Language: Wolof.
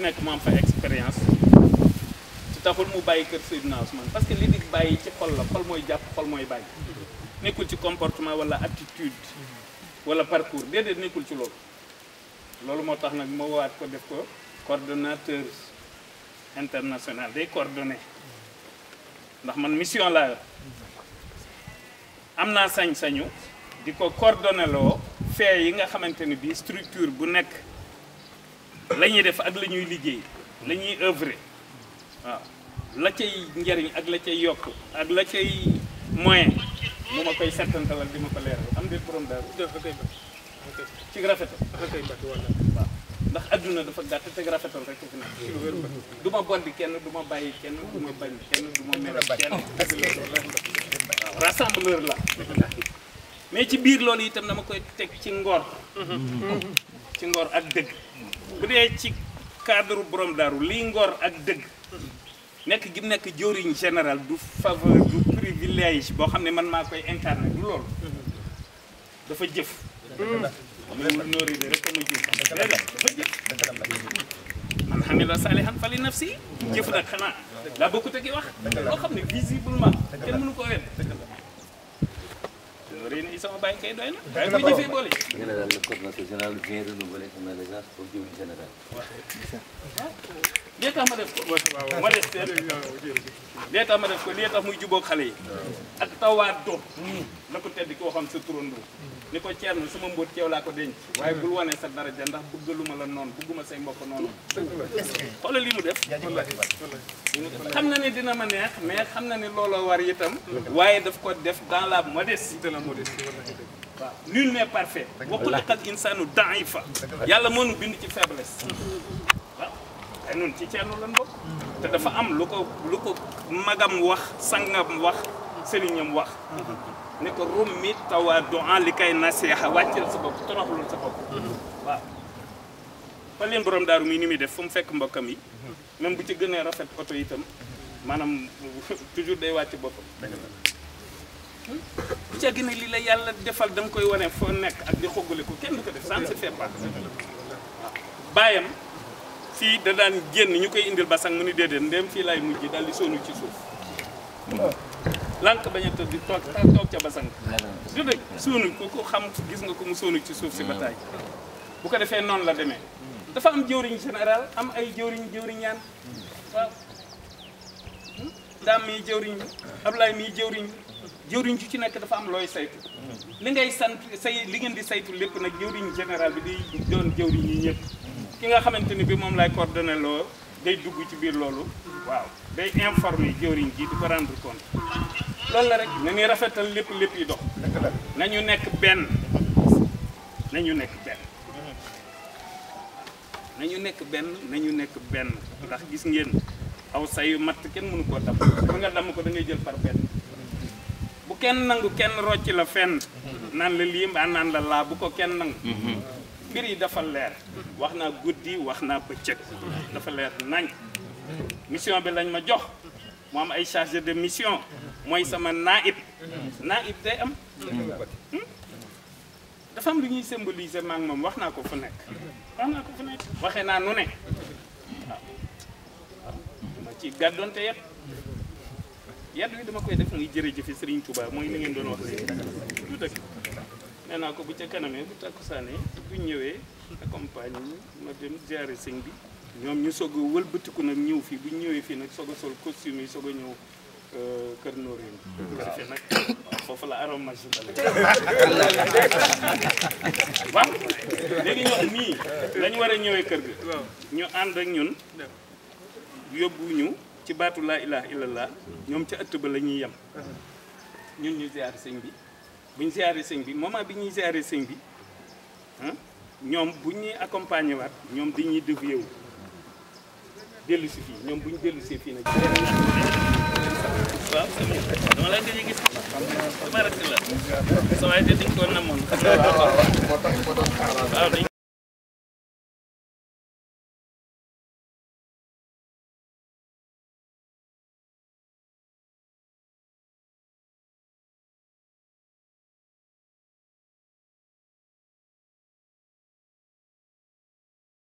nekk mu am fa expérience ci taxul mu bàyyi kër Seydina Ousmane parce que li di bàyyi ci xol la, xol mooy jàpp, xol mooy bàyyi. nekkul ci comportement wala attitude wala parcours déedéet nekkul ci loolu. loolu moo tax nag ma waat ko def ko coordonnateur international day coordonné ndax man mission laa yor am naa sañ-sañu di ko coordonné loo fee yi nga xamante ni bii structure bu nekk la ñuy def ak la ñuy liggéey la ñuy œuvrer waaw la cay njariñ ak la cay yokk ak la cay moyen mu ma koy settantalal di ma ko leeral am déet borom daaru ci rafetal waaw ndax adduna dafa gàtt te rafetal rek fi nekk ci lu wér du ma boddi kenn du ma bàyyi kenn du ma bañ kenn du ma mere kenn waaw rassembleur la mais ci biir loolu itam dama koy teg ci ngor ak dëgg bu dee ci cadre borom daaru lii ngor ak dëgg nekk gi nekk jëwriñ général du faveur du privilège boo xam ne man maa koy incarné du loolu dafa jëf loolu noori de rek ma jëf dafa jëf man hamila salihan fali nafsi jëf nag xanaa daa bokkut ak wax loo xam ne visiblement kenn mënu ko wedd loolu yi sama bàyyi kay doy na waaye bu jëfee boole général le coordinateur général vient renouveler son allégeance pour jëwriñ général lii tax ma def ko modeste lii tax ma def ko lii tax muy jubóog xale yi ak tawaat do la ko tedd ki waxam sa turandoo ni ko Thierno sama mbóot ceew laa ko denc waaye bul wane sa daraja ndax bëggaluma la noonu bëgguma say mbokk noonu xoolal li mu def xam na ne dina ma neex mais xam na ne looloo war itam waaye daf ko def dans la modestie waaw nul n'est parfait wa xuliqal insaanu da'ifa yàlla moo nu bind ci faiblesse waaw ay noonu ci Thierno lan bokk te dafa am lu ko magam wax sangam wax sëriñam wax ne ko rummi tawaadu'an li kay nasiha wàcceel sa bopp toroxlul sa bopp waaw fa leen borom daaru mi ni muy def fu mu fekk mbokkam yi même bu ci gënee rafet oto itam maanaam toujours day wàcc boppam bu ca gën a li la yàlla defal da nga koy wane foo nekk ak di xoggale ko kenn du ko def ça ne se fait pas waaw baayam fii da daan génn ñu koy indil basang mu ni déedéet ndéem fii laay mujj daal di sonu ci suuf lank bañ a tëdd toog ca basang du dëgg sonu ko xam gis nga ko mu sonu ci suuf si bataay bu ko defee noonu la demee dafa am jëwriñ général am ay jëwriñaan waaw daam mii jëwriñ Ablaye mii jëwriñ ci nekk dafa am looy saytu li ngay sant li ngeen di saytu lépp nag jëwriñ général bi di doon jëwriñ yi ñëpp ki nga xamante ni bi moom lay coordonné loo day dugg ci biir loolu waaw day informer jëwriñ ji di ko rendre compte loolu la rek na ñuy rafetal lépp yi dox nañu nekk benn nañu nekk benn ndax gis ngeen aw sayu matt kenn mënu koo damm pour nga damm ko da ngay jël par benn bu kenn nangu kenn rocc la fenn naan la lii mbaa naan la laa bu ko kenn nangu mbir yi dafa leer wax naa guddi wax naa bëccëg dafa leer nañ mission bi lañ ma jox mu am ay chargé de mission mooy sama naib day am dafa am lu ñuy symboliser maak moom wax naa ko fu nekk waxee naa nu ne waaw dama ci gàddoonte yet wi dama koy def muy jërëjëfe Serigne Touba mooy ni ngeen doon wax léegi du dëkk nee naa ko bu ca kanamee bu takkusaane bu ñëwee accompagne ma dem ziare sëñ bi ñoom ñu soog a wëlbatiku nag ñëw fii bu ñu ñëwee fii nag soog a sol costume yi soog a ñëw kër Noreyni bu ko defee nag foofu la aromage waaw léegi ñoom nii lañu war a ñëwee kër gi ñu ànd ak ñun yóbbu ñu ci baatu laa ilaha illallah ñoom ca ëtt ba la ñuy yem ñun ñu ziare sëñ bi bu ñu ziare sëñ bi moment bi ñuy ziare sëñ bi ñoom bu ñuy accompagner waat ñoom dañuy dévier wu dellu si fii ñoom bu ñu dellu see fii nag. waaw dama la gëj a gis. dama rek la. sa waay de dañ ko namoon. waaw